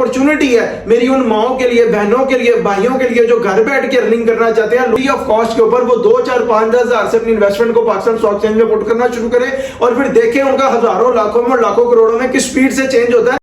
Opportunity है मेरी उन माओ के लिए, बहनों के लिए, भाइयों के लिए जो घर बैठ के अर्निंग करना चाहते हैं फ्री ऑफ कॉस्ट के ऊपर, वो 2, 4, 5, 10 हजार से अपनी इन्वेस्टमेंट को पाकिस्तान स्टॉक एक्सचेंज में पुट करना शुरू करें और फिर देखें उनका हजारों, लाखों में, लाखों करोड़ों में किस स्पीड से चेंज होता है।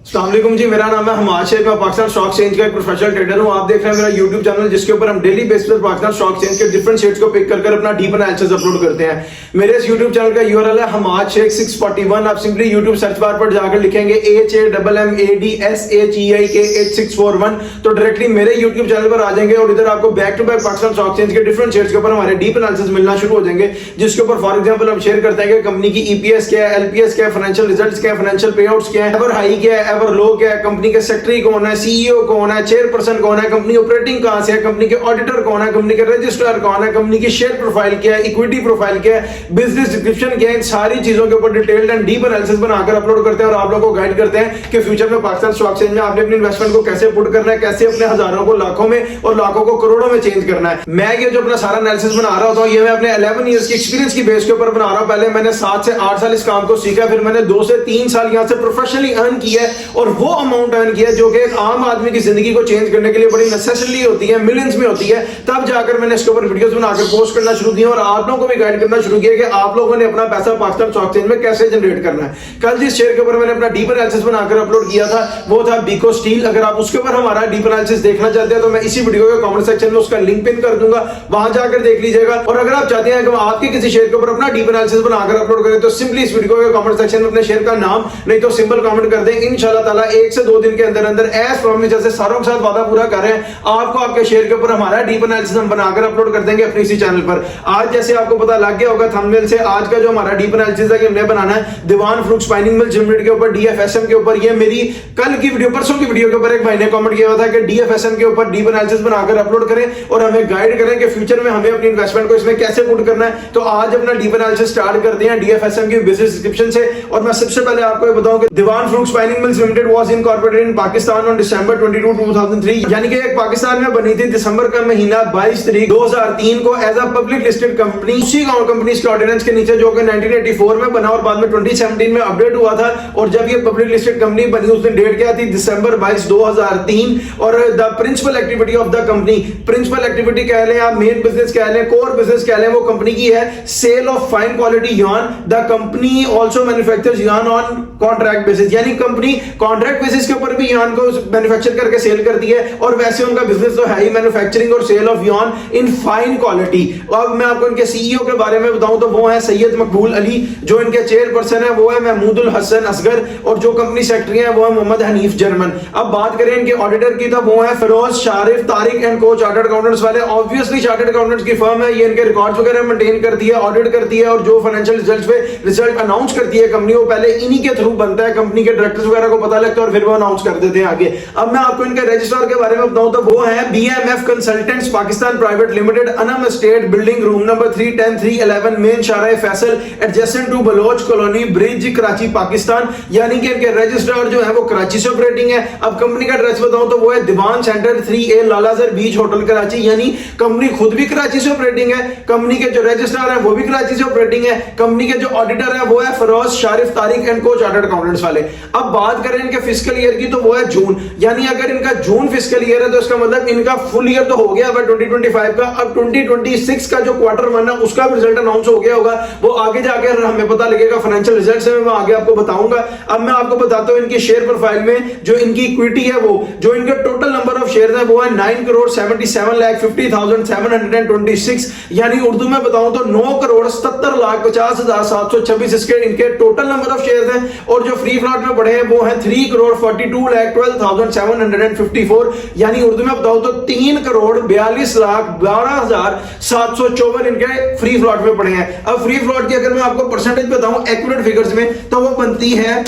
अस्सलाम वालेकुम जी, मेरा नाम है हमाद शेख, मैं पाकिस्तान स्टॉक एक्सचेंज का एक प्रोफेशनल ट्रेडर हूं। आप देख रहे हैं मेरा यूट्यूब चैनल जिसके ऊपर हम डेली बेसिस पर पाकिस्तान स्टॉक एक्सचेंज के डिफरेंट शेयर्स को पिक कर अपना डीप एनालिसिस अपलोड करते हैं। मेरे इस यूट्यूब चैनल का यूआरएल है हमाद शेख 641। आप सिंपली यूट्यूब सर्च बार पर जाकर लिखेंगे HAMMADSHEIK8641 तो डायरेक्टली मेरे यूट्यूब चैनल पर आ जाएंगे और इधर आपको back to back Pakistan stock exchange के डिफरेंट शेयर्स के ऊपर हमारे डीप एनालिसिस मिलना शुरू हो जाएंगे, जिसके ऊपर फॉर एग्जांपल हम शेयर करते हैं कि कंपनी की ईपीएस क्या है, एलपीएस क्या है, फाइनेंशियल रिजल्ट्स क्या है, फाइनेंशियल पे आउट्स क्या है, एवर हाई क्या है, एवर लो क्या है, कंपनी के सेक्रेटरी कौन है, सीईओ कौन है, चेयरपर्सन कौन है, कंपनी ऑपरेटिंग कहां से है, कंपनी के ऑडिटर कौन है, कंपनी के रजिस्ट्रार कौन है, कंपनी की शेयर प्रोफाइल क्या है, इक्विटी प्रोफाइल क्या है, बिजनेस डिस्क्रिप्शन क्या है, इन सारी चीजों के ऊपर डिटेल्ड एंड डीप एनालिसिस बनाकर अपलोड करते हैं और आप लोगों को गाइड करते हैं कि फ्यूचर में पाकिस्तान स्टॉक एक्सचेंज में आपने अपनी इन्वेस्टमेंट को कैसे पुट करना है, कैसे अपने हजारों को लाखों में और लाखों को करोड़ों में चेंज करना है। मैं ये जो अपना सारा एनालिसिस बना रहा होता हूं, ये मैं अपने 11 इयर्स की एक्सपीरियंस की बेस के ऊपर बना रहा हूं। पहले मैंने 7 से 8 साल इस काम को सीखा, फिर मैंने 2 से 3 साल यहां से प्रोफेशनली अर्न किया है और वो अमाउंट अर्न किया जो कि एक आम आदमी की जिंदगी को चेंज करने के लिए बड़ी नेसेसरी होती है, मिलियंस में होती है। तब जाकर मैंने इसके ऊपर वीडियोस बनाकर पोस्ट करना शुरू किया और आप लोगों को भी गाइड करना शुरू किया कि आप लोगों ने अपना पैसा पाकिस्तान स्टॉक एक्सचेंज में कैसे जनरेट करना है। कल जिस शेयर के ऊपर मैंने अपना डीप एनालिसिस बनाकर अपलोड किया था वो था बीको स्टील। अगर आप उसके ऊपर हमारा डीप एनालिसिस देखना चाहते हैं तो मैं इसी वीडियो के कमेंट सेक्शन में उसका लिंक पिन कर दूंगा, वहां जाकर देख लीजिएगा। और अगर आप चाहते हैं कि आपके किसी शेयर के ऊपर अपना डीप एनालिसिस बनाकर अपलोड करें तो सिंपली इस वीडियो के कमेंट सेक्शन में अपने शेयर का नाम नहीं तो सिंपल कमेंट कर दें। इंशाल्लाह ताला 1 से 2 दिन के अंदर अंदर एज प्रॉमिस जैसे सारों के साथ वादा पूरा कर रहे हैं, आपको आपके शेयर के ऊपर हमारा डीप एनालिसिस हम बनाकर अपलोड कर देंगे अपने इसी चैनल पर। आज जैसे आपको पता लग गया होगा थंबनेल से, आज का जो हमारा डीप एनालिसिस है कि हमने बनाना है दीवान फ्रूट स्पाइनिंग मिल्स लिमिटेड के ऊपर, डीएफएसएम के ऊपर। ये मेरी कल की वीडियो, परसों की वीडियो के ऊपर एक भाई ने कमेंट किया हुआ था कि डीएफएसएम के ऊपर डीप एनालिसिस बनाकर अपलोड करें और हमें गाइड करें कि फ्यूचर में हमें अपनी इन्वेस्टमेंट को इसमें कैसे पुट करना है। तो आज अपना डीप एनालिसिस स्टार्ट करते हैं डीएफएसएम की बिजनेस डिस्क्रिप्शन से। और मैं सबसे पहले आपको ये बताऊं कि Dewan Farooque spinning mills limited was incorporated in Pakistan on December 22, 2003, यानी कि एक पाकिस्तान में बनी थी दिसंबर का महीना 22 तारीख 2003 को as a public listed company. उसी कंपनीज के ऑर्डिनेंस के नीचे जो कि 1984 में बना और बाद में 2017 में अपडेट हुआ था। और जब ये पब्लिक लिस्टेड कंपनी बनी उस दिन डेट क्या थी, दिसंबर 22, 2003। और the principal activity of the company, principal activity कह लें आप, मेन बिजनेस कह लें, कोर बिजनेस कह लें, वो कंपनी की है sale of fine quality yarn. The company also manufactures yarn on contract basis, यानी कंपनी कॉन्ट्रैक्ट बेसिस के ऊपर भी यार्न को मैन्युफैक्चर करके सेल करती है। और वैसे उनका बिजनेस तो है ही मैन्युफैक्चरिंग और sale of yarn in fine quality. अब मैं आपको इनके सीईओ के बारे में बताऊं तो वो है सैयद मकबूल अली, जो इनके चेयरपर्सन है वो है महमूदुल हसन असगर, और जो कंपनी सेक्रेटरी है वो है मोहम्मद हनीफ जर्मन। अब बात करें इनके ऑडिटर की तो वो है फिरोज शारिफ तारिक एंड को, चार्टर्ड अकाउंटेंट्स वाले। ऑब्वियसली चार्टर्ड अकाउंटेंट्स की फर्म है, ये इनके रिकॉर्ड्स वगैरह मेंटेन करती है, ऑडिट करती है और जो फाइनेंशियल रिजल्ट्स पे रिजल्ट अनाउंस करती है कंपनी, वो पहले इन्हीं के थ्रू बनता है, कंपनी के डायरेक्टर्स वगैरह को पता लगता है और फिर वो अनाउंस कर देते हैं आगे। अब मैं आपको इनके रजिस्ट्रार के बारे में बताऊं तो वो है BMF consultants Pakistan private limited, Anam estate building, room number 310-311 main Shahrah Faisal adjacent to Baloch colony bridge, Karachi, Pakistan. यानी कि इनके रजिस्ट्रार जो है वो कराची से ऑपरेटिंग है। अब कंपनी का एड्रेस बताऊं तो वो है दीवान सेंटर 3A लालाजर बीच होटल कराची, यानी कंपनी खुद भी कराची से ऑपरेटिंग है, कंपनी के जो रजिस्ट्रार है वो भी कराची से ऑपरेटिंग है, कंपनी के जो ऑडिटर है वो है फिरोज शारिफ तारिक एंड को, चार्टर्ड अकाउंटेंट्स वाले। अब बात करें इनके फिस्कल ईयर की तो वो है जून, यानी अगर इनका जून फिस्कल ईयर है तो इसका मतलब इनका फुल ईयर तो हो गया 2025 का। अब 2026 का जो क्वार्टर 1 है उसका भी रिजल्ट अनाउंस हो गया होगा, वो आगे जाकर हमें पता लगेगा फाइनेंशियल रिजल्ट से, मैं आगे आपको बताऊंगा। अब मैं आपको बताता हूं इनकी शेयर प्रोफाइल में जो इनकी इक्विटी है वो, जो इनके टोटल नंबर ऑफ शेयर है वो है 9,77,50,726, यानी उर्दू में बताऊं तो 9,77,50,726 इसके इनके टोटल नंबर ऑफ शेयर हैं। और जो फ्री फ्लॉट में बढ़े हैं वो है 3,42,12,754, यानी उर्दू में बताऊं तो 3,42,12,754 इनके फ्री फ्लॉट में पड़े हैं। अब फ्री फ्लॉट की अगर मैं आपको परसेंटेज बताऊं एक्यूरेट फिगर्स में तो वो बनती है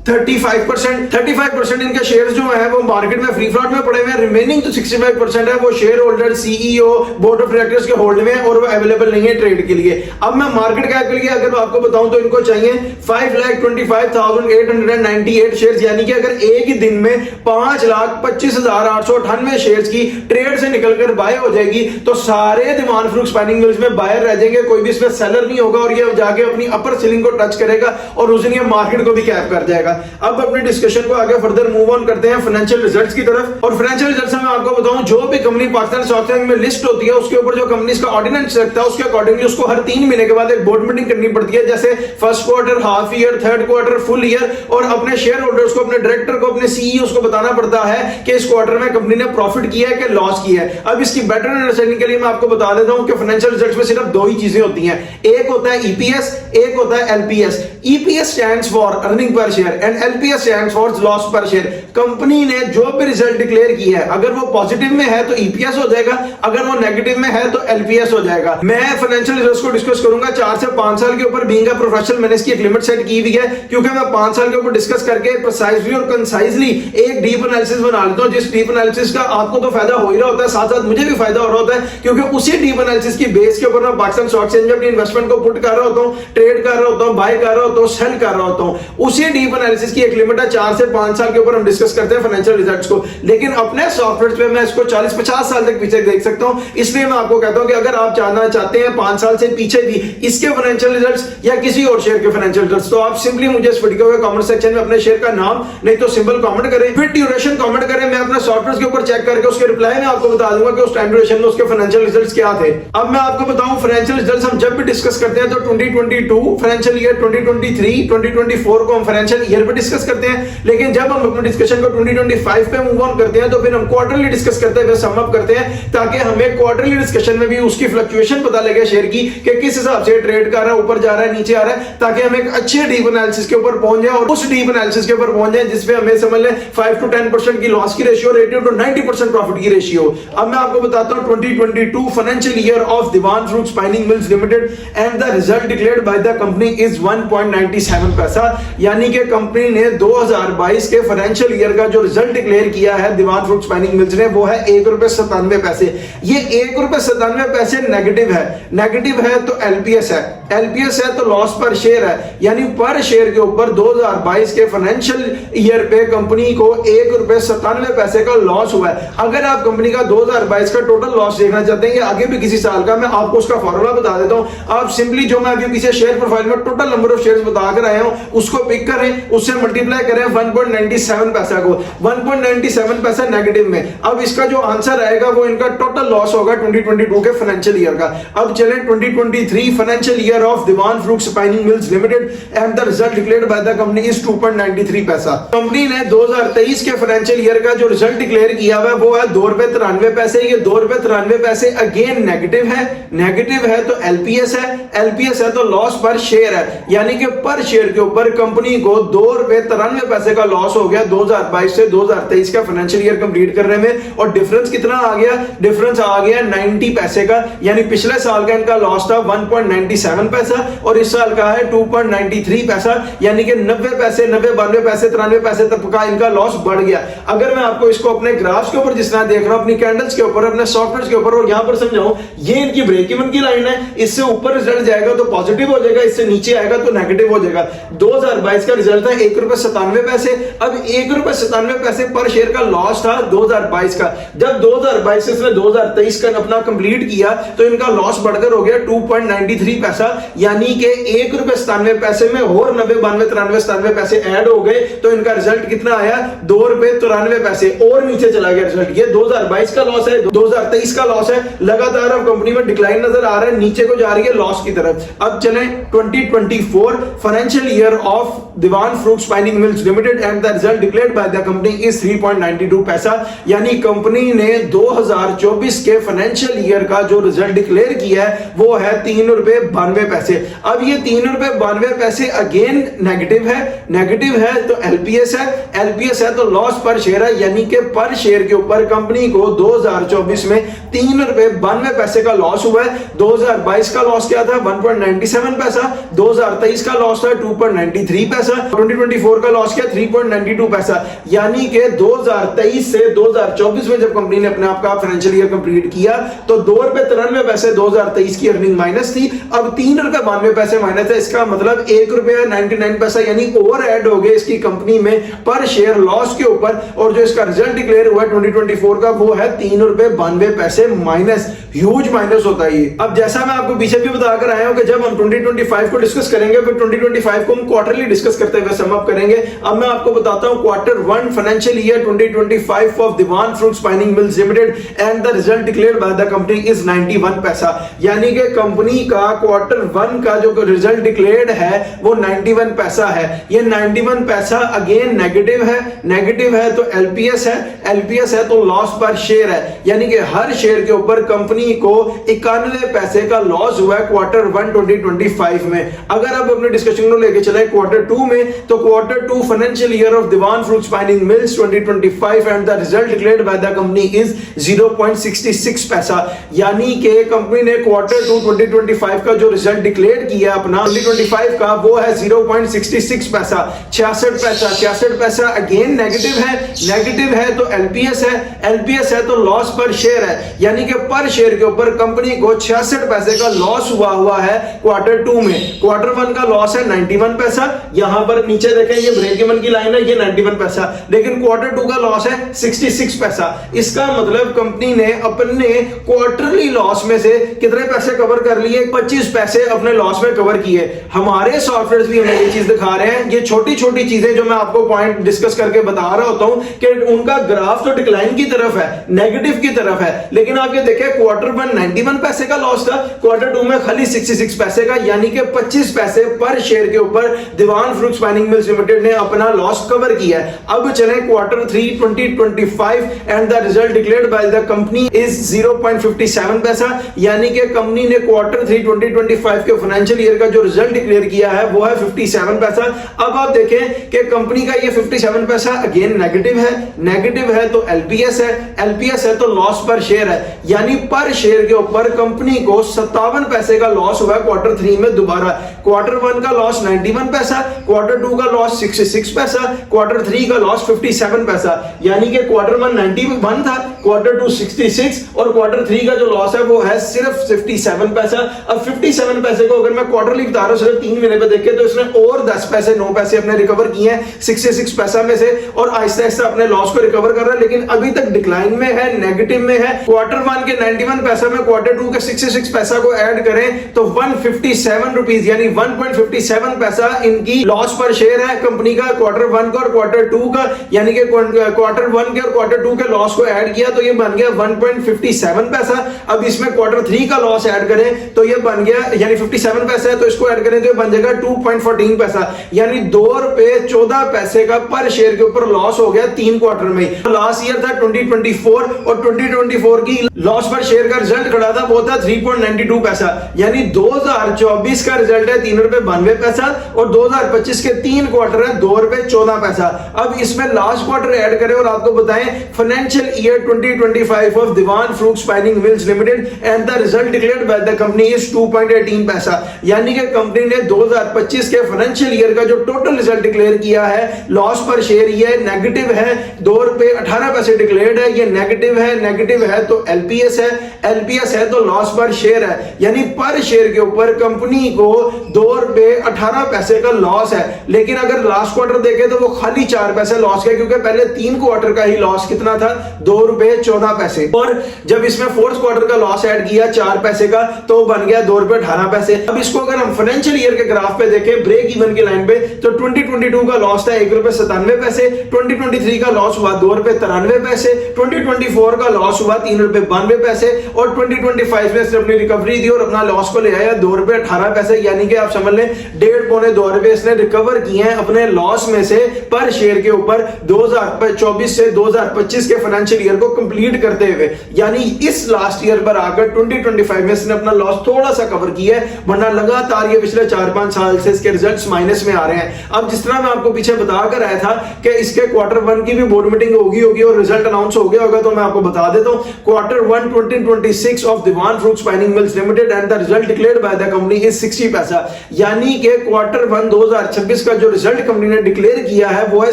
35% इनके शेयर्स जो है वो मार्केट में फ्री फ्लॉट में पड़े हुए हैं। रिमेनिंग तो 65% है वो share holder, CEO, board of directors के होल्ड में और वो अवेलेबल नहीं है ट्रेड के लिए। अब मैं मार्केट कैप के लिए अगर आपको बताऊं तो इनको चाहिए 5,25,898 शेयर्स, यानी कि अगर एक ही दिन में 5,25,898 शेयर्स की ट्रेड से निकलकर बाय हो जाएगी तो सारे दीवान फ्रूट स्पाइनिंग मिल्स में बायर रह जाएंगे, कोई भी इसमें सेलर नहीं होगा और ये जाके अपनी अपर सीलिंग को टच करेगा और उस दिन ये मार्केट को भी कैप कर जाएगा। अब अपने डिस्कशन को आगे फर्दर मूव ऑन करते हैं फाइनेंशियल रिजल्ट्स की तरफ। और फाइनेंशियल रिजल्ट्स में आपको बताऊं, जो भी कंपनी पाकिस्तान स्टॉक एक्सचेंज में लिस्ट होती है उसके ऊपर जो कंपनी का ऑर्डिनेंस लगता है उसके अकॉर्डिंगली उसको हर 3 महीने के बाद एक बोर्ड मीटिंग करनी पड़ती है, जैसे first quarter, half year, third quarter, full year, और अपने शेयर होल्डर्स को, अपने डायरेक्टर को, अपने सीईओ को बताना पड़ता है कि इस क्वार्टर में कंपनी ने प्रॉफिट किया है कि लॉस किया है। अब इसकी बेटर अंडरस्टैंडिंग के लिए मैं आपको बता देता हूं कि फाइनेंशियल रिजल्ट्स में सिर्फ दो ही चीजें होती हैं, एक होता है ईपीएस, एक होता है LPS. EPS stands for earning per share and LPS stands for loss पर शेयर। कंपनी ने जो भी रिजल्ट डिक्लेयर किया है, अगर वो पॉजिटिव में है तो ईपीएस हो जाएगा, अगर वो नेगेटिव में है तो एलपीएस हो जाएगा। मैं फाइनेंशियल रिजल्ट्स को डिस्कस करूंगा 4 से 5 साल के ऊपर। बीइंग अ प्रोफेशनल मैंने इसकी एक लिमिट सेट की हुई है, क्योंकि मैं 5 साल के ऊपर डिस्कस करके प्रिसाइजली और कंसाइजली एक डीप एनालिसिस बना लेता हूं, जिस डीप एनालिसिस का आपको तो फायदा हो ही रहा होता है, साथ साथ मुझे भी फायदा हो रहा होता है, क्योंकि उसी डीप एनालिसिस की बेस के ऊपर मैं पाकिस्तान स्टॉक एक्सचेंज में अपनी इन्वेस्टमेंट को पुट कर रहा होता हूं, ट्रेड कर रहा होता हूं, बाय कर रहा होता हूं, सेल कर रहा होता हूं। उसी डीप एनालिसिस की एक लिमिट है, 4 से 5 साल के ऊपर हम डिस्कस करते हैं फाइनेंशियल रिजल्ट्स को। लेकिन अपने सॉफ्टवेयर पे मैं इसको 40-50 साल तक पीछे देख सकता हूं, इसलिए मैं आपको कहता हूं कि अगर आप जानना चाहते हैं 5 साल से पीछे भी इसके फाइनेंशियल रिजल्ट्स या किसी और शेयर के फाइनेंशियल रिजल्ट्स, तो आप सिंपली मुझे इस वीडियो के कमेंट सेक्शन में अपने शेयर का नाम नहीं तो सिंबल कमेंट करें, फिर ड्यूरेशन कमेंट करें। मैं अपने सॉफ्टवेयर के ऊपर चेक करके उसके रिप्लाई में आपको बता दूंगा कि उस टाइम ड्यूरेशन में उसके फाइनेंशियल रिजल्ट्स क्या थे। अब मैं आपको बताऊं, फाइनेंशियल रिजल्ट्स हम जब भी डिस्कस करते हैं तो 2022 फाइनेंशियल ईयर, 2023, 2024 को हम फाइनेंशियल ईयर पे डिस्कस करते हैं, लेकिन जब हम अपने डिस्कशन को 2025 पे मूव ऑन करते हैं तो फिर हम क्वार्टरली डिस्कस करते हैं, सम अप करते हैं, ताकि हमें क्वार्टरली डिस्कशन में भी उसकी फ्लक्चुएशन पता लगे शेयर की कि किस हिसाब से ट्रेड कर रहा है, ऊपर जा रहा है, नीचे आ रहा है, ताकि हम एक अच्छे डीप एनालिसिस के ऊपर पहुंच जाए और उस डीप एनालिसिस के ऊपर पहुंच जाए जिसमें हमें समझ लें 5 to 10% की लॉस की रेशियो, 80 to 90% प्रॉफिट की रेशियो। अब मैं आपको बताता हूं 2022 financial year of Dewan Farooque spinning mills limited and the result declared by the company is 1.97 paisa, यानी कि कंपनी ने 2022 के फाइनेंशियल ईयर का जो रिजल्ट डिक्लेयर किया है दीवान फ्रूट स्पाइनिंग मिल्स ने, वो है ₹1.97। ये ₹1.97 नेगेटिव है। नेगेटिव है तो एलपीएस है, एलपीएस है तो लॉस पर शेयर है, यानी पर शेयर के ऊपर 2022 के फाइनेंशियल ईयर पे कंपनी को ₹1.97 का लॉस हुआ है। अगर आप कंपनी का 2022 का टोटल लॉस देखना चाहते हैं या आगे भी किसी साल का, मैं आपको उसका फॉर्मूला बता देता हूं। आप सिंपली जो मैं अभी पीछे शेयर प्रोफाइल में टोटल नंबर ऑफ शेयर्स बताकर आया हूं उसको पिक करें, उससे मल्टीप्लाई करें 1.97 पैसा को, 1.97 पैसा नेगेटिव में। अब इसका जो आंसर आएगा वो इनका टोटल लॉस होगा 2022 के फाइनेंशियल ईयर का। अब चलें 2023 financial year of Dewan Farooque spinning mills limited and the result declared by the company is 2.93 paisa. Company ने 2023 के फाइनेंशियल ईयर का जो रिजल्ट डिक्लेयर किया हुआ वो है ₹2.93। ये ₹2.93 अगेन नेगेटिव है, नेगेटिव है तो एलपीएस है, एलपीएस है तो लॉस पर शेयर है, यानी कि पर शेयर के ऊपर कंपनी को ₹2.93 का लॉस हो गया 2022 से 2023 का फाइनेंशियल ईयर कंप्लीट करने में। और डिफरेंस कितना आ गया? डिफरेंस आ गया 90 पैसे का, यानी पिछले साल का इनका लॉस था 1.97 पैसा और इस साल का है 2.93 पैसा, यानी कि 90 पैसे, 90, 92 पैसे, 93 पैसे तक का इनका लॉस बढ़ गया। अगर मैं आपको इसको अपने ग्राफ्स के ऊपर जिस तरह देख रहा हूं, अपनी कैंडल्स के ऊपर, अपने सॉफ्टवेयर के ऊपर और यहां पर समझाऊं, ये इनकी ब्रेक इवन की लाइन है, इससे ऊपर रिजल्ट जाएगा तो पॉजिटिव हो जाएगा, इससे नीचे आएगा तो नेगेटिव हो जाएगा। 2022 का रिजल्ट था ₹1.97। अब ₹1.97 पर शेयर का लॉस था 2022 का। जब 2022 से इसने 2023 का अपना कंप्लीट किया तो इनका लॉस बढ़कर हो गया 2.93 पैसा, यानी कि ₹1.97 में और 90, 92, 93, 97 पैसे ऐड हो गए तो इनका रिजल्ट कितना आया? ₹2.93 और नीचे चला गया रिजल्ट। ये 2022 का लॉस है, 2023 का लॉस है। लगातार अब कंपनी में डिक्लाइन नजर आ रहा है, नीचे को जा रही है लॉस की तरफ। अब चलें 2024 financial year of Dewan Farooque spinning mills limited and the result declared by the company is 3.92 paisa, यानी कंपनी ने 2024 के फाइनेंशियल ईयर का जो रिजल्ट डिक्लेयर किया है वो है ₹3.92। अब ये ₹3.92 अगेन नेगेटिव है, नेगेटिव है तो एलपीएस है, एलपीएस है तो लॉस पर शेयर है, यानी कि पर शेयर के ऊपर कंपनी को 2024 में ₹3.92 का लॉस हुआ है। 2022 का लॉस क्या था? 1.97 पैसा, 2023 का लॉस था 2.93 पैसा, 2024 का लॉस क्या? 3.92 पैसा, यानी कि 2023 से 2024 में जब कंपनी ने अपने आप का फाइनेंशियल ईयर कंप्लीट किया तो ₹2.93 2023 की अर्निंग माइनस थी, अब ₹3.92 माइनस है। इसका मतलब ₹1.99 यानी और ऐड हो गए इसकी कंपनी में पर शेयर लॉस के ऊपर, और जो इसका रिजल्ट डिक्लेयर हुआ 2024 का वो है ₹3.92 माइनस। ह्यूज माइनस होता है ये। अब जैसा मैं आपको पीछे भी बताकर आया हूं कि जब हम 2025 को डिस्कस करेंगे फिर 2025 को हम क्वार्टरली डिस्कस करते हुए सम अप करेंगे। अब मैं आपको बताता हूं quarter 1 financial year 2025 of Dewan Farooque spinning mills limited and the result declared by the company is 91 paisa. यानी कि कंपनी का क्वार्टर 1 का जो रिजल्ट डिक्लेयर्ड है वो 91 पैसा है। ये 91 पैसा अगेन नेगेटिव है तो एलपीएस है तो लॉस पर शेयर है, यानी कि हर शेयर के ऊपर कंपनी को 91 पैसे का लॉस हुआ है क्वार्टर 1 2025 में। अगर आप अपने डिस्कशन को लेके चले क्वार्टर 2 में, तो quarter 2 financial year of Dewan Farooque spinning mills 2025 and the result declared by the company is 0.66 paisa. यानी कि कंपनी ने क्वार्टर 2 2025 का जो रिजल्ट डिक्लेयर किया अपना 2025 का, वो है 0.66 पैसा, 66 पैसा अगेन नेगेटिव है तो एलपीएस है तो लॉस पर शेयर है, यानी कि पर शेयर के ऊपर कंपनी को 66 पैसे का लॉस हुआ है क्वार्टर 2 में। क्वार्टर 1 का लॉस है 91 पैसा, यहां पर नीचे देखें ये ब्रेक इवन की लाइन है, ये 91 पैसा, लेकिन क्वार्टर 2 का लॉस है 66 पैसा। इसका मतलब कंपनी ने अपने क्वार्टरली लॉस में से कितने पैसे कवर कर लिए? 25 पैसे अपने लॉस में कवर किए। हमारे सॉफ्टवेयर भी हमें ये चीज दिखा रहे हैं। ये छोटी छोटी चीजें जो मैं आपको पॉइंट डिस्कस करके बता रहा होता हूं कि उनका ग्राफ तो डिक्लाइन की तरफ है, नेगेटिव की तरफ है, लेकिन आप ये देखें क्वार्टर 1 91 पैसे का लॉस था, क्वार्टर 2 में खाली 66 पैसे का, यानी कि 25 पैसे पर शेयर के ऊपर दीवान फ्रूट स्पाइनिंग मिल्स लिमिटेड ने अपना लॉस कवर किया है। अब चलें quarter 3 2025 and the result declared by the company is 0.57 पैसा, यानी कि कंपनी ने क्वार्टर 3 2025 के फाइनेंशियल ईयर का जो रिजल्ट डिक्लेयर किया है वो है 57 पैसा। अब आप देखें कि कंपनी का ये 57 पैसा अगेन नेगेटिव है तो एलपीएस है तो लॉस पर शेयर है, यानी पर शेयर के ऊपर कंपनी को 57 पैसे का लॉस हुआ क्वार्टर 3 में दोबारा। क्वार्टर 1 का लॉस 91 पैसा, क्वार्टर 2 का लॉस 66 पैसा, क्वार्टर 3 का लॉस 57 पैसा, यानी कि क्वार्टर 1 91 था, क्वार्टर 2 66 और क्वार्टर 3 का जो लॉस है वो है सिर्फ 57 पैसा। अब 57 पैसे को अगर मैं क्वार्टरली बता रहा हूं सिर्फ 3 महीने पे देखे तो इसने और 10 पैसे 9 पैसे अपने रिकवर किए हैं 66 पैसा में से, और आहिस्ता आहिस्ता अपने लॉस को रिकवर कर रहा है, लेकिन अभी तक डिक्लाइन में है, नेगेटिव में है। क्वार्टर 1 के 91 पैसा में क्वार्टर 2 के 66 पैसा को ऐड करें तो 157 रुपीस यानी 1.57 पैसा इनकी लॉस पर शेयर है कंपनी का क्वार्टर 1 का और क्वार्टर 2 का, यानी कि क्वार्टर 1 के और क्वार्टर 2 के लॉस को ऐड किया तो ये बन गया 1.57 पैसा। अब इसमें क्वार्टर 3 का लॉस ऐड करें तो ये बन गया, यानी 57 पैसा है तो इसको ऐड करें तो ये बन जाएगा 2.14 पैसा, यानी 2 रुपए 14 पैसे का पर शेयर के ऊपर लॉस हो गया 3 क्वार्टर में। लास्ट ईयर था 2024 और 2024 की लॉस पर शेयर का रिजल्ट खड़ा था वो था 3.92 पैसा, यानी 2024 का रिजल्ट है 3 रुपए 92 पैसा और 2025 के 3 क्वार्टर है 2 रुपए 14 पैसा। अब इसमें लास्ट क्वार्टर ऐड करें और आपको बताएं financial year 2025 of Dewan Farooque spinning mills limited and the result declared by the company is 2.18 paisa, यानी कि कंपनी ने 2025 के फाइनेंशियल ईयर का जो टोटल रिजल्ट डिक्लेयर किया है लॉस पर शेयर ये नेगेटिव है 2 रुपए 18 पैसे डिक्लेयर्ड है, ये नेगेटिव है तो एलपीएस है तो लॉस पर शेयर है, यानी पर शेयर के ऊपर कंपनी को 2 रुपए 18 पैसे का लॉस है। लेकिन अगर लास्ट क्वार्टर देखें तो वो खाली 4 पैसे लॉस का, क्योंकि पहले 3 क्वार्टर का ही लॉस कितना था 2 रुपए 14 पैसे, और जब इसमें 4th क्वार्टर का लॉस ऐड किया 4 पैसे का तो बन गया 2 रुपए 18 पैसे। अब इसको अगर हम फाइनेंशियल ईयर के ग्राफ पे देखें ब्रेक इवन की लाइन पे तो 2022 का लॉस था 1 रुपए 97 पैसे, 2023 का लॉस हुआ 2 रुपए 93 पैसे, 2024 का लॉस हुआ 3 रुपए 92 पैसे और 2025 में इसने अपनी रिकवरी दी और अपना लॉस को ले आया 2 रुपए 18 पैसे, यानी कि आप समझ लें 1.5-2 रुपए इसने रिकवर किए हैं अपने लॉस में से पर शेयर के ऊपर 2024 से 2025 के फाइनेंशियल ईयर को कंप्लीट करते हुए, यानी इस लास्ट ईयर पर आकर 2025 में इसने अपना लॉस थोड़ा सा कवर किया है, वरना लगातार ये पिछले 4-5 साल से इसके रिजल्ट्स माइनस में आ रहे हैं। अब जिस तरह मैं आपको पीछे बता कर आया था कि इसके क्वार्टर 1 की भी बोर्ड मीटिंग होगी और रिजल्ट अनाउंस हो गया होगा, तो मैं आपको बता देता हूं quarter 1 2026 of Dewan Farooque spinning mills limited and the result declared by the company is 60 paisa, यानी कि क्वार्टर 1 2026 का जो रिजल्ट कंपनी ने डिक्लेयर किया है वो है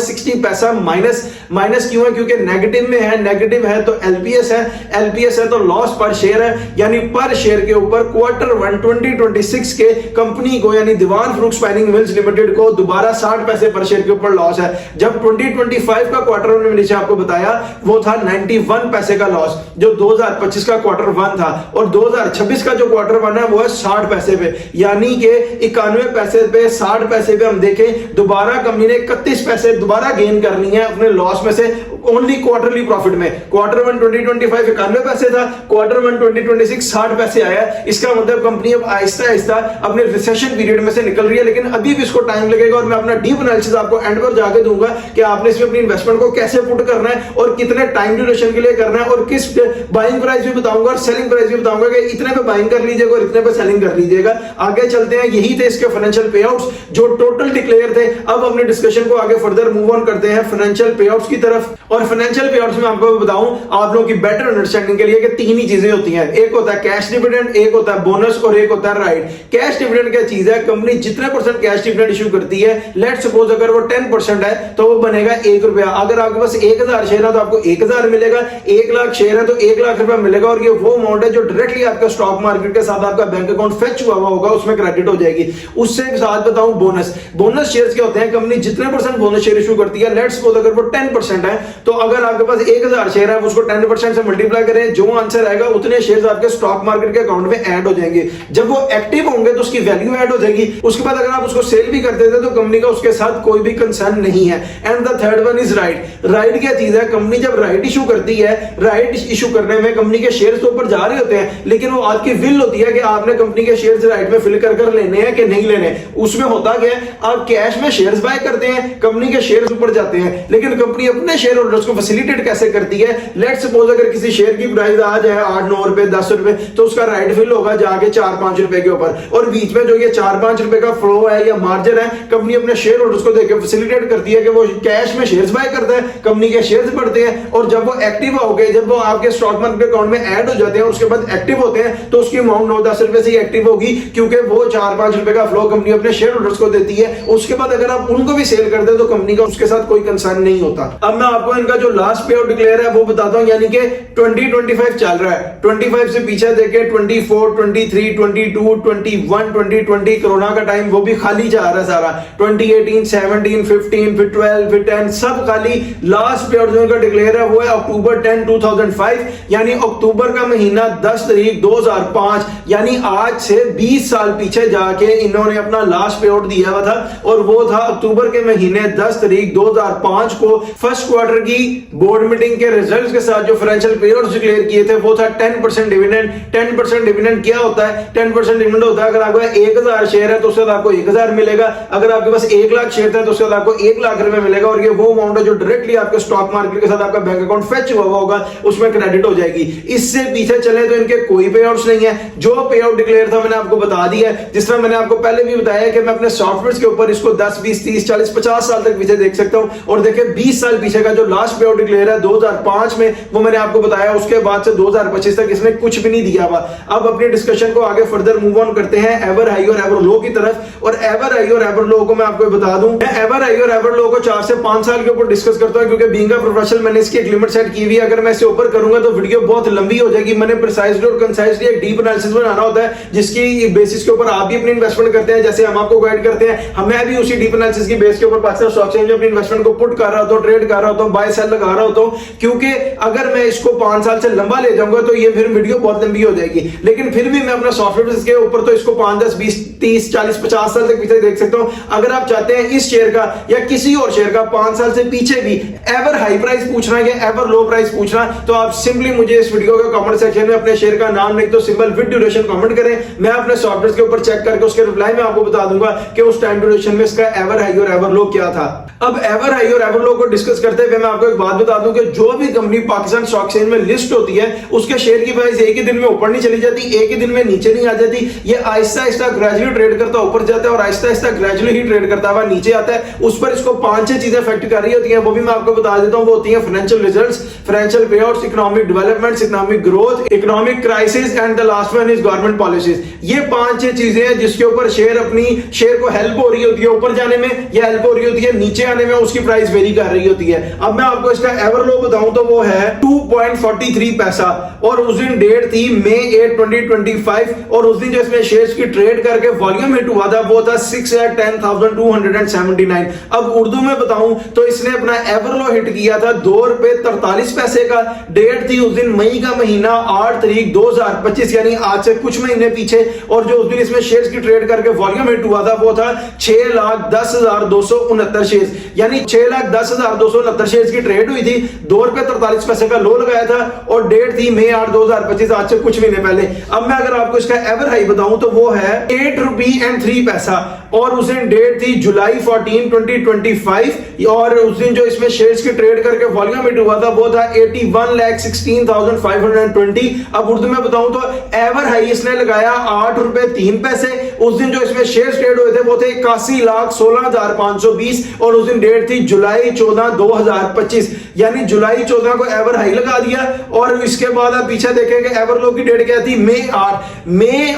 60 पैसा माइनस क्यों है? क्योंकि नेगेटिव है तो एलपीएस है तो लॉस पर शेयर है, यानी पर शेयर के ऊपर क्वार्टर 1 2026 के कंपनी को यानी दीवान फ्रूट स्पाइनिंग मिल्स लिमिटेड को दोबारा 60 पैसे पर शेयर के ऊपर लॉस है, जब 2025 का क्वार्टर में नीचे आपको बताया वो था 91 पैसे का लॉस जो 2025 का क्वार्टर 1 था, और 2026 का जो क्वार्टर 1 है वो है 60 पैसे पे, यानी कि 91 पैसे पे 60 पैसे पे हम देखें दोबारा कंपनी ने 31 पैसे दोबारा गेन करनी है अपने लॉस में से ओनली क्वार्टरली प्रॉफिट में। क्वार्टर 1 2025 91 पैसे था, क्वार्टर 1 2026 60 पैसे आया। इसका मतलब कंपनी अब आहिस्ता आहिस्ता अपने रिसेशन पीरियड में से निकल रही है, लेकिन अभी भी इसको टाइम लगेगा और मैं अपना डीप एनालिसिस आपको एंड पर जाके दूंगा कि आपने इसमें अपनी इन्वेस्टमेंट को कैसे पुट करना है और कितने टाइम ड्यूरेशन के लिए करना है और किस बाइंग प्राइस भी बताऊंगा और सेलिंग प्राइस भी बताऊंगा कि इतने पे बाइंग कर लीजिएगा और इतने पे सेलिंग कर लीजिएगा। आगे चलते हैं, यही थे इसके फाइनेंशियल पे आउट्स जो टोटल डिक्लेयर थे। अब अपने डिस्कशन को आगे फर्दर मूव ऑन करते हैं फाइनेंशियल पे आउट्स की तरफ। और फाइनेंशियल पे आउट्स में आपको बताऊं आप लोगों की बेटर अंडरस्टैंडिंग के लिए कि तीन ही चीजें होती हैं, एक होता है कैश डिविडेंड, एक होता है बोनस और एक होता है राइट। कैश डिविडेंड क्या चीज है? कंपनी जितने परसेंट कैश डिविडेंड इशू करती है, लेट सपोज अगर वो 10% है तो वो बनेगा 1 रुपया। अगर आपके पास 1000 शेयर है तो आपको 1000 मिलेगा, 1 लाख शेयर है तो 1 लाख रुपया मिलेगा और ये वो अमाउंट है जो डायरेक्टली आपका स्टॉक मार्केट के साथ आपका बैंक अकाउंट फेच हुआ होगा उसमें क्रेडिट हो जाएगी। उससे साथ बताऊं बोनस। बोनस शेयर्स क्या होते हैं? कंपनी जितने परसेंट बोनस शेयर इशू करती है, लेट सपोज अगर वो 10% है तो अगर आपके पास 1000 शेयर है उसको 10% से मल्टीप्लाई करें, जो आंसर आएगा उतने शेयर्स आपके स्टॉक मार्केट के अकाउंट में ऐड हो जाएंगे। जब वो एक्टिव होंगे तो उसकी वैल्यू ऐड हो जाएगी। उसके बाद अगर आप उसको सेल भी कर देते तो कंपनी का उसके साथ कोई भी कंसर्न नहीं है। And the third one is right. Right क्या चीज है? कंपनी जब राइट इशू करती है, राइट इशू करने में कंपनी के शेयर्स तो ऊपर जा रहे होते हैं, लेकिन वो आपकी विल होती है कि आपने कंपनी के शेयर्स राइट में फिल कर लेने हैं कि नहीं लेने। उसमें होता क्या है, आप कैश में शेयर्स बाय करते हैं, कंपनी के शेयर्स ऊपर जाते हैं, लेकिन कंपनी अपने शेयर होल्डर्स को फैसिलिटेट कैसे करती है? लेट सपोज अगर किसी शेयर की प्राइस आ जाए 8-9 रुपए 10 रुपए तो उसका राइट फिल होगा जाके 4-5 रुपए के ऊपर, और बीच में जो ये 4-5 रुपए का फ्लो है या मार्जिन है, कंपनी अपने शेयर होल्डर्स को देकर फैसिलिटेट करती है कि वो कैश में शेयर्स बाय करता है, कंपनी के शेयर्स बढ़ते हैं, और जब वो एक्टिव हो गए, जब वो आपके स्टॉक मार्केट अकाउंट में ऐड हो जाते हैं, उसके बाद एक्टिव होते हैं, तो उसकी अमाउंट 9-10 रुपए से ही एक्टिव होगी, क्योंकि वो 4-5 रुपए का फ्लो कंपनी अपने शेयर होल्डर्स को देती है। उसके बाद अगर आप उनको भी सेल कर दे तो कंपनी का उसके साथ कोई कंसर्न नहीं होता। अब मैं आपको इनका जो लास्ट पे आउट डिक्लेयर है वो बताता हूं, यानी कि 2025 चल रहा है, 25 से पीछे देखे 24, 23, 22, 21, 2020 कोरोना का टाइम वो भी खाली जा रहा है सारा, 2018, 17, 15, फिर 12, फिर 10 सब खाली। लास्ट पे आउट जो इनका डिक्लेयर है वो है अक्टूबर 10, 2005, यानी अक्टूबर का महीना 10 तारीख 2005, यानी आज से 20 साल पीछे जाके इन्होंने अपना लास्ट पे आउट दिया हुआ था, और वो था अक्टूबर के महीने 10 तारीख 2005 को फर्स्ट क्वार्टर की बोर्ड मीटिंग के रिजल्ट्स के साथ जो फाइनेंशियल पे आउट्स डिक्लेयर किए थे वो था 10% डिविडेंड। 10% डिविडेंड क्या होता है? 10% डिविडेंड होता है अगर आपका 1000 शेयर है तो उससे आपको 1000 मिलेगा, अगर आपके पास 1 लाख शेयर है तो उससे आपको 1 लाख रुपए मिलेगा, और ये वो अमाउंट है जो डायरेक्टली आपके स्टॉक मार्केट के साथ आपका बैंक अकाउंट फेच हुआ होगा उसमें क्रेडिट हो जाएगी। इससे पीछे चले तो इनके कोई पे आउट्स नहीं है। जो पे आउट डिक्लेयर था मैंने आपको बता दिया है, जिस तरह मैंने आपको पहले भी बताया कि मैं अपने सॉफ्टवेयर के ऊपर इसको 10, 20, 30, 40, 50 साल तक पीछे देख सकता हूं, और देखिए 20 साल पीछे का जो लास्ट पे आउट डिक्लेयर है 2005 में वो मैंने आपको बताया, उसके बाद से 2025 तक इसने कुछ भी नहीं दिया हुआ। अब अपने डिस्कशन को आगे फर्दर मूव ऑन करते हैं एवर हाई और एवर लो की तरफ, और एवर हाई और एवर लो को मैं आपको बता दूं, मैं एवर हाई और एवर लो को 4 से 5 साल के ऊपर डिस्कस करता हूं, क्योंकि बीइंग अ प्रोफेशनल मैंने इसकी एक लिमिट सेट की हुई है। अगर मैं इसे ऊपर करूंगा तो वीडियो बहुत लंबी हो जाएगी। मैंने प्रिसाइजली और कंसाइजली एक डीप एनालिसिस बनाना होता है, जिसकी बेसिस के ऊपर आप भी अपनी इन्वेस्टमेंट करते हैं, जैसे हम आपको गाइड करते हैं। हमें भी उसी डीप एनालिसिस की बेस के ऊपर पाकिस्तान स्टॉक एक्सचेंज में अपनी इन्वेस्टमेंट को पुट कर रहा होता हूं, ट्रेड कर रहा होता हूं, बाय सेल लगा रहा होता हूं, क्योंकि अगर मैं इसको 5 साल से लंबा ले जाऊंगा तो ये फिर वीडियो बहुत लंबी हो जाएगी। लेकिन फिर भी मैं अपना सॉफ्टवेयर के ऊपर तो इसको 5, 10, 20, 30, 40, 50 साल तक पीछे देख सकता हूं। अगर आप चाहते हैं इस शेयर का या किसी और शेयर का 5 साल से पीछे भी एवर हाई प्राइस पूछना या एवर लो प्राइस पूछना, तो आप सिंपली मुझे इस वीडियो के कमेंट सेक्शन में अपने शेयर का नाम लिख दो, सिंबल विद ड्यूरेशन कमेंट करें। मैं अपने सॉफ्टवेयर के ऊपर चेक करके उसके रिप्लाई में आपको बता दूंगा कि उस टाइम ड्यूरेशन में इसका एवर हाई और एवर लो क्या था। अब एवर हाई और एवर लो को डिस्कस करते हुए मैं आपको एक बात बता दूं कि जो भी कंपनी पाकिस्तान स्टॉक एक्सचेंज में लिस्ट होती है उसके शेयर की प्राइस एक ही दिन में ऊपर नहीं चली जाती, एक ही दिन में नीचे नहीं आ जाती। ये आहिस्ता आहिस्ता ग्रेजुअली ट्रेड करता ऊपर जाता है और आहिस्ता आहिस्ता ग्रेजुअली ही ट्रेड करता हुआ नीचे आता है। उस पर इसको 5-6 चीजें इफेक्ट कर रही होती हैं, वो भी मैं आपको बता देता हूं। वो होती है फाइनेंशियल रिजल्ट्स, फाइनेंशियल पे outs, economic developments, economic growth, economic crisis and the last one is government policies. ये 5-6 चीजें हैं जिसके ऊपर अपनी शेयर को हेल्प हो रही होती है ऊपर जाने में या हेल्प हो रही होती है नीचे आने में, उसकी प्राइस वेरी कर रही होती है। अब मैं आपको इसका एवर लो बताऊं तो वो है 2.43 पैसा, और उस दिन डेट थी मई 8 2025, और उस दिन जो इसमें शेयर्स की ट्रेड करके वॉल्यूम हिट हुआ था वो था 6,10,279। अब उर्दू में बताऊं तो इसने अपना एवर लो हिट किया था ₹2.43 का। डेट थी उस दिन मई का महीना 8 तारीख 2025, यानी आज से कुछ महीने पीछे, और जो उस दिन इसमें शेयर्स की ट्रेड करके वॉल्यूम हिट हुआ था वो था 6,10,269 शेयर्स, यानी 6,10,269 शेयर्स की ट्रेड हुई थी, ₹2.43 का लो लगाया था, और डेट थी मई 8 2025, आज से कुछ महीने पहले। अब मैं अगर आपको इसका एवर हाई बताऊं तो वो है ₹8.03, और उस दिन डेट थी जुलाई 14 2025, और उस दिन जो इसमें शेयर्स की ट्रेड करके वॉल्यूम हिट हुआ था वो था 81,16,520। अब उर्दू में बताऊं तो एवर हाई इसने लगाया ₹8.03। उस दिन जो इसमें शेयर्स ट्रेड हुए थे वो थे 81,16,520, और उस दिन डेट थी जुलाई 14 2025, यानी जुलाई 14 को एवर हाई लगा दिया। और इसके बाद आप पीछे देखेंगे एवर लो की डेट क्या थी, मई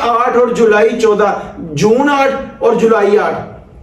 8 और जुलाई 14, जून 8 और जुलाई 8,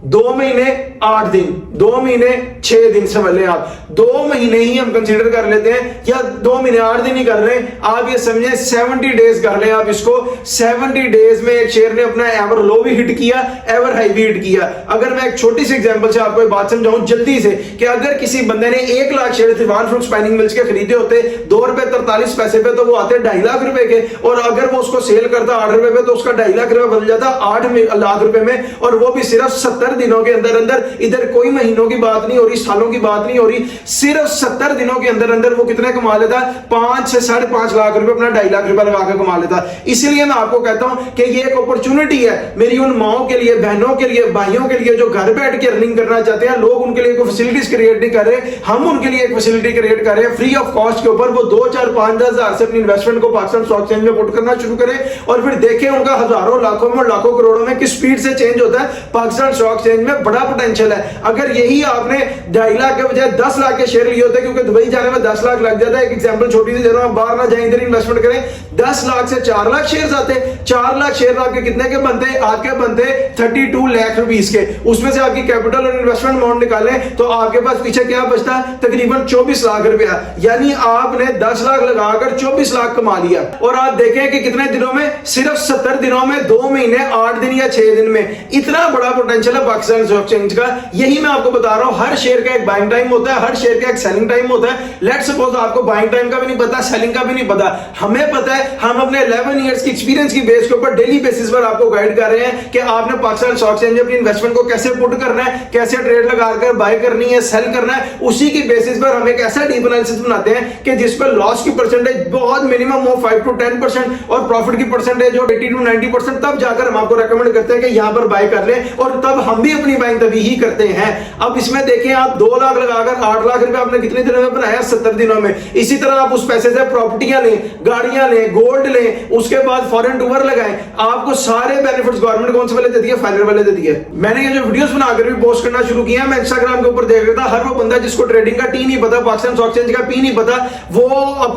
2 महीने 8 दिन, 2 महीने 6 दिन, समझ लें आप 2 महीने ही हम कंसीडर कर लेते हैं, या 2 महीने 8 दिन ही कर लें, आप ये समझें 70 डेज कर लें आप इसको। 70 डेज में एक शेयर ने अपना एवर लो भी हिट किया, एवर हाई भी हिट किया। अगर मैं एक छोटी सी एग्जांपल से आपको एक बात समझाऊं जल्दी से, कि अगर किसी बंदे ने 1 lakh share Dewan Farooque spinning mills के खरीदे होते ₹2.43 पे, तो वो आते 2.5 लाख रुपए के, और अगर वो उसको सेल करता 8 रुपए पे तो उसका 2.5 लाख रुपए बदल जाता 8 लाख रुपए में, और वो भी सिर्फ 70 दिनों के अंदर अंदर। इधर कोई महीनों की बात नहीं हो रही, सालों की बात नहीं हो रही, सिर्फ 70 दिनों के अंदर अंदर वो कितने कमा लेता, 5 से 5.5 लाख रुपए, अपना 2.5 लाख रुपए लगा के कमा लेता। इसलिए मैं आपको कहता हूं कि ये एक अपॉर्चुनिटी है मेरी उन माओं के लिए, बहनों के लिए, भाइयों के लिए जो घर बैठ के अर्निंग करना चाहते हैं। लोग उनके लिए कोई फैसिलिटीज क्रिएट नहीं कर रहे, हम उनके लिए एक फैसिलिटी क्रिएट कर रहे हैं फ्री ऑफ कॉस्ट के ऊपर। वो 2, 4, 5, 10 हजार से अपनी इन्वेस्टमेंट को पाकिस्तान स्टॉक एक्सचेंज में पुट करना शुरू करें, और फिर देखें उनका हजारों, लाखों में, लाखों करोड़ों में किस स्पीड से चेंज होता है। पाकिस्तान स्टॉक एक्सचेंज में बड़ा पोटेंशियल है। अगर यही आपने 2.5 लाख के बजाय 10 लाख के शेयर लिए होते, क्योंकि दुबई जाने में 10 लाख लग जाता है, एक एग्जांपल छोटी सी, जरूर आप बाहर ना जाएं, इधर इन्वेस्टमेंट करें, 10 लाख से 4 लाख शेयर आते, 4 लाख शेयर आपके कितने के बनते, आपके बनते 32 लाख रुपीस के। उसमें से आपकी कैपिटल और इन्वेस्टमेंट अमाउंट निकालें तो आपके पास पीछे क्या बचता, तकरीबन 24 लाख रुपया, यानी आपने 10 लाख लगाकर 24 लाख कमा लिया। और आप देखें कि कितने दिनों में, सिर्फ 70 दिनों में, 2 महीने 8 दिन या 6 दिन में, इतना बड़ा पोटेंशियल है पाकिस्तान स्टॉक एक्सचेंज का। यही मैं आपको बता रहा हूं, हर शेयर का एक बाइंग टाइम होता है, हर शेयर का एक सेलिंग टाइम होता है। लेट्स सपोज आपको बाइंग टाइम का भी नहीं पता, सेलिंग का भी नहीं पता, हमें पता है, हम अपने 11 इयर्स की एक्सपीरियंस की बेस के ऊपर डेली बेसिस पर आपको गाइड कर रहे हैं कि आपने पाकिस्तान स्टॉक एक्सचेंज में अपनी इन्वेस्टमेंट को कैसे पुट करना है, कैसे ट्रेड लगाकर बाय करनी है, सेल करना है। उसी की बेसिस पर हम एक ऐसा डीप एनालिसिस बनाते हैं कि जिस पर लॉस की परसेंटेज बहुत मिनिमम हो 5 to 10% और प्रॉफिट की परसेंटेज हो 80 to 90%, तब जाकर हम आपको रेकमेंड करते हैं कि यहां पर बाय कर लें, और तब हम भी अपनी बाइंग तभी ही करते हैं। अब इसमें देखें, आप 2 लाख लगाकर 8 लाख रुपए आपने कितने दिनों में बनाया, 70 दिनों में। इसी तरह आप उस पैसे से प्रॉपर्टियां लें, गाड़ियां लें, गोल्ड लें, उसके बाद फॉरेन टूर लगाएं, आपको सारे बेनिफिट्स गवर्नमेंट कौन से वाले देती है, फाइनल वाले देती है। मैंने ये जो वीडियोस बनाकर भी पोस्ट करना शुरू किया, मैं इंस्टाग्राम के ऊपर देख रहा था, हर वो बंदा जिसको ट्रेडिंग का टी नहीं पता, पाकिस्तान स्टॉक एक्सचेंज का पी नहीं पता, वो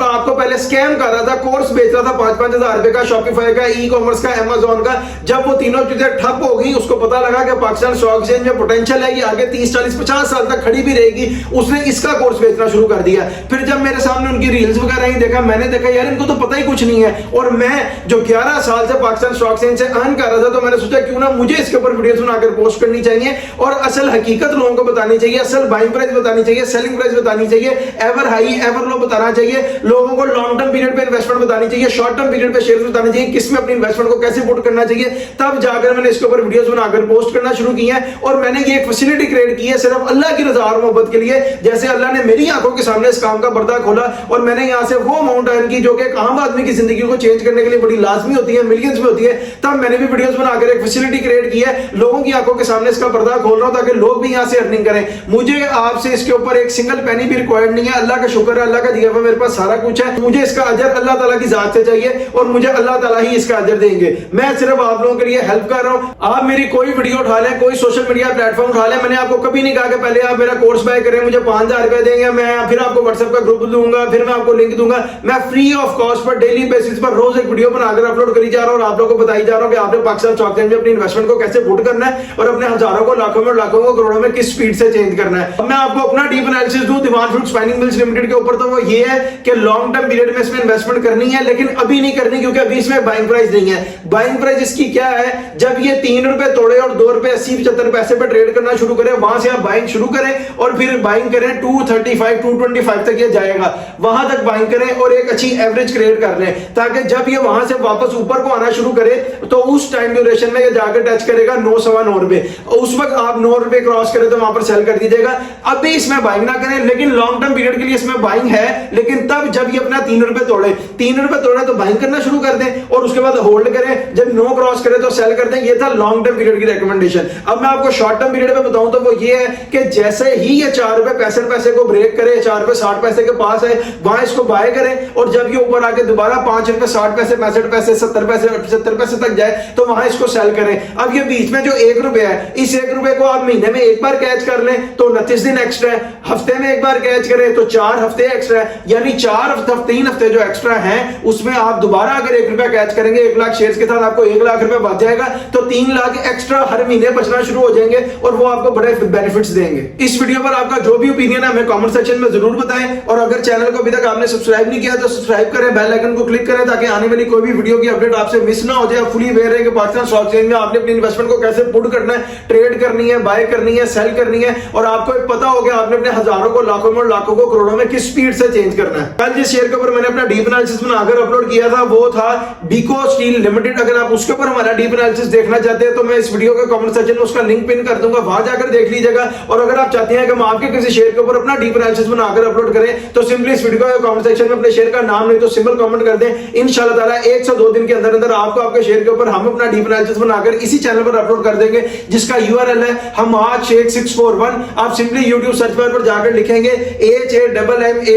आपको पहले स्कैम कर रहा था, कोर्स बेच रहा था 5-5 हजार रुपए का, शॉपिफाई का, ई कॉमर्स का, अमेजोन का। जब वो तीनों चीजें ठप हो गई, उसको पता लगा कि पाकिस्तान स्टॉक एक्सचेंज में पोटेंशियल है, ये आगे 30, 40, 50 साल तक खड़ी भी रहेगी, उसने इसका कोर्स बेचना शुरू कर दिया। फिर जब मेरे सामने उनकी रील्स वगैरह ही देखा, मैंने देखा यार इनको तो पता ही कुछ नहीं है, और मैं जो 11 साल से पाकिस्तान स्टॉक एक्सचेंज से अर्न कर रहा था, तो मैंने सोचा क्यों ना मुझे इसके ऊपर वीडियोस बनाकर पोस्ट करनी चाहिए, और असल हकीकत लोगों को बतानी चाहिए, असल बाइंग प्राइस बतानी चाहिए, सेलिंग प्राइस बतानी चाहिए, एवर हाई एवर लो बताना चाहिए, लोगों को लॉन्ग टर्म पीरियड पे इन्वेस्टमेंट बतानी चाहिए, शॉर्ट टर्म पीरियड पे शेयर बतानी चाहिए, किसमें अपनी इन्वेस्टमेंट को कैसे पुट करना चाहिए। तब जाकर मैंने इसके ऊपर वीडियोस बनाकर पोस्ट करना शुरू की है, और मैंने ये एक फैसिलिटी क्रिएट की है सिर्फ अल्लाह की रजा और मोहब्बत के लिए। जैसे अल्लाह ने मेरी आंखों के सामने इस काम का पर्दा खोला, और मैंने यहां से वो अमाउंट अर्न की जो कि एक आम आदमी की जिंदगी को चेंज करने के लिए बड़ी लाजमी होती है, मिलियंस में होती है। तब मैंने भी वीडियोस बनाकर एक फैसिलिटी क्रिएट की है, लोगों की आंखों के सामने इसका पर्दा खोल रहा हूं ताकि लोग भी यहां से अर्निंग करें। मुझे आपसे इसके ऊपर एक सिंगल पेनी भी रिक्वायर्ड नहीं है, अल्लाह का शुक्र है, अल्लाह का दिया हुआ मेरे पास सारा कुछ है। मुझे इसका अजर अल्लाह ताला की जात से चाहिए, और मुझे अल्लाह ताला ही इसका अजर देंगे। मैं सिर्फ आप लोगों के लिए हेल्प कर रहा हूं। आप मेरी कोई वीडियो उठा लें, कोई सोशल मीडिया प्लेटफॉर्म उठा ले, मैंने आपको कभी नहीं कहा कि पहले आप मेरा कोर्स बाय करें, मुझे 5,000 रुपए देंगे, मैं फिर आपको व्हाट्सएप का ग्रुप दूंगा, फिर मैं आपको लिंक दूंगा। मैं free of cost per daily basis पर रोज एक वीडियो बनाकर अपलोड करी जा रहा हूं और आप लोगों को बताई जा रहा हूं कि आपने पाकिस्तान स्टॉक एक्सचेंज में अपनी इन्वेस्टमेंट को कैसे पुट करना है और अपने हजारों को, लाखों में, लाखों को, करोड़ों में किस स्पीड से चेंज करना है। अब मैं आपको अपना डीप एनालिसिस दूं दीवान फ्रूट स्पाइनिंग मिल्स लिमिटेड के ऊपर, तो वो ये है कि लॉन्ग टर्म पीरियड में इसमें इन्वेस्टमेंट करनी है, लेकिन अभी नहीं करनी क्योंकि अभी इसमें बाइंग प्राइस नहीं है। बाइंग प्राइस इसकी क्या है, जब ये 3 रुपए तोड़े और 2 रुपए 80-75 पैसे पर ट्रेड करना शुरू करें, वहां से आप बाइंग शुरू करें और फिर बाइंग करें 235 225 तक ये जाएगा, वहां तक बाइंग करें और एक अच्छी एवरेज क्रिएट कर लें, ताकि जब ये वहां से वापस ऊपर को आना शुरू करे तो उस टाइम ड्यूरेशन में ये जाकर टच करेगा 9-9 रुपए, उस वक्त आप 9 रुपए क्रॉस करें तो वहां पर सेल कर दीजिएगा। अभी इसमें बाइंग ना करें, लेकिन लॉन्ग टर्म पीरियड के लिए इसमें बाइंग है, लेकिन तब जब ये अपना 3 रुपए तोड़े, 3 रुपए तोड़े तो बाइंग करना शुरू कर दें और उसके बाद होल्ड करें, जब 9 क्रॉस करे तो सेल कर दें। ये था लॉन्ग टर्म पीरियड की रिकमेंडेशन। अब मैं आपको शॉर्ट टर्म पीरियड में बताऊं तो वो ये है कि जैसे ही ये 4 रुपए 65 पैसे को ब्रेक करे, 4 रुपए 60 पैसे के पास है, वहां इसको बाय करें और जब ये ऊपर आके दोबारा 5 रुपए 60 पैसे 65 पैसे 70 पैसे 75 पैसे तक जाए तो वहां इसको सेल करें। अब ये बीच में जो 1 रुपए है, इस 1 रुपए को आप महीने में एक बार कैच कर लें तो 29 दिन एक्स्ट्रा है, हफ्ते में एक बार कैच करें तो 4 हफ्ते एक्स्ट्रा है, यानी 4 हफ्ते 3 हफ्ते जो एक्स्ट्रा है उसमें आप दोबारा अगर 1 रुपया कैच करेंगे 1 लाख शेयर्स के साथ आपको 1 लाख रुपए बच जाएगा, तो 3 लाख एक्स्ट्रा हर महीने बचना शुरू हो जाएंगे और वो आपको बड़े बेनिफिट्स देंगे। इस वीडियो पर आपका जो भी ओपिनियन है हमें कमेंट सेक्शन में जरूर बताएं और अगर चैनल को अभी तक आपने सब्सक्राइब नहीं किया तो सब्सक्राइब करें, बेल आइकन को क्लिक करें ताकि आने वाली कोई भी वीडियो की अपडेट आपसे मिस ना हो जाए। फुली अवेयर है कि पाकिस्तान स्टॉक एक्सचेंज में आपने अपनी इन्वेस्टमेंट को कैसे पुट करना है, ट्रेड करनी है, बाय करनी है, सेल करनी है और आपको एक पता हो गया आपने अपने हजारों को, लाखों में, लाखों को, करोड़ों में किस स्पीड से चेंज करना है। कल जिस शेयर के ऊपर मैंने अपना डीप एनालिसिस बनाकर अपलोड किया था वो था बीको स्टील लिमिटेड। अगर आप उसके ऊपर हमारा डीप एनालिसिस देखना चाहते हैं तो मैं इस वीडियो के कमेंट सेक्शन में उसका लिंक पिन कर दूंगा, वहां जाकर देख लीजिएगा। और अगर आप चाहते हैं कि हम आपके किसी शेयर के ऊपर अपना डीप एनालिसिस बनाकर अपलोड करें तो सिंपली इस वीडियो के कमेंट सेक्शन में अपने शेयर का नाम नहीं तो सिंपल कमेंट कर दें। इंशाल्लाह ताला 1 से 2 दिन के अंदर अंदर आपको आपके शेयर के ऊपर हम अपना डीप एनालिसिस बनाकर इसी चैनल पर अपलोड कर देंगे, जिसका यूआरएल है हमाद शेख 641। आप सिंपली YouTube सर्च बार पर जाकर लिखेंगे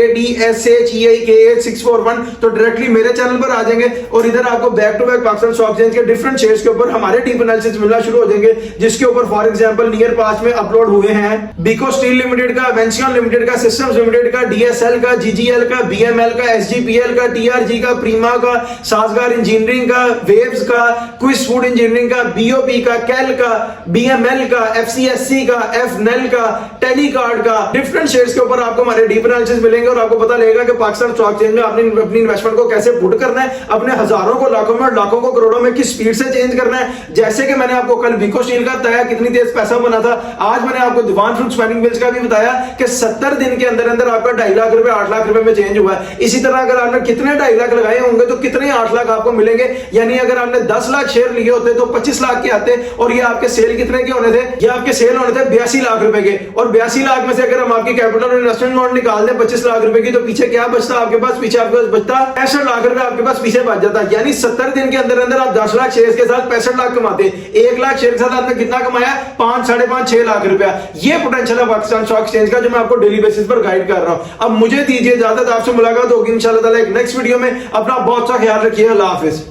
HAMMADSHEIK 641 तो डायरेक्टली मेरे चैनल पर आ जाएंगे और इधर आपको back to back Pakistan stock exchange के डिफरेंट शेयर्स के ऊपर हमारे डीप एनालिसिस मिलना शुरू हो जाएंगे, जिसके ऊपर फॉर एग्जांपल नियर पास्ट में अपलोड हुए हैं बीको स्टील लिमिटेड का, वेंसियन लिमिटेड का, सिस्टम्स लिमिटेड का, DSL का, GGL का, BML का, SGPL का, TRG का, प्रीमा का, साजगार इंजीनियरिंग का, वेव्स का, क्विस फूड इंजीनियरिंग का, BOP का, कैल का, BML का, FCSC का, FNEL का, टेलीकार्ड का, डिफरेंट शेयर्स के ऊपर आपको हमारे डीप एनालिसिस मिलेंगे और आपको पता लगेगा कि पाकिस्तान स्टॉक एक्सचेंज में आपने अपनी इन्वेस्टमेंट को कैसे पुट करना है, अपने हजारों को, लाखों में, लाखों को, करोड़ों में किस स्पीड से चेंज करना है। जैसे कि मैंने आपको कल बीको स्टील का बताया कितनी तेज पैसा बना था, आज मैंने आपको दीवान फ्रूट स्पाइनिंग मिल्स का भी बताया कि 70 दिन के अंदर अंदर आपका 2.5 लाख रुपए 8 लाख रुपए में चेंज हुआ है। इसी तरह अगर आपने कितने 2.5 लाख लगाए होंगे तो कितने 8 लाख आपको मिलेंगे, यानी अगर आपने 10 लाख शेयर लिए होते तो 25 लाख के आते और ये आपके सेल कितने के होने थे, ये आपके सेल होने थे 82 लाख रुपए के और 82 लाख में से अगर हम आपकी कैपिटल इन्वेस्टमेंट अमाउंट निकाल दें 25 लाख रुपए की तो पीछे क्या बचता आपके पास, पीछे आपके पास बचता 65 लाख रुपए आपके पास पीछे बच जाता। यानी 70 दिन के अंदर अंदर आप 10 लाख शेयर के साथ 65 लाख कमाते, 1 लाख शेयर के साथ आपने कितना कमाया, 5, 5.5, 6 लाख रुपया। ये पोटेंशियल है पाकिस्तान स्टॉक एक्सचेंज का जो मैं आपको डेली बेसिस पर गाइड कर रहा हूं। अब मुझे दीजिए इजाजत, आपसे मुलाकात होगी इंशाल्लाह ताला एक नेक्स्ट वीडियो में। अपना बहुत सा ख्याल रखिए, अल्लाह हाफिज।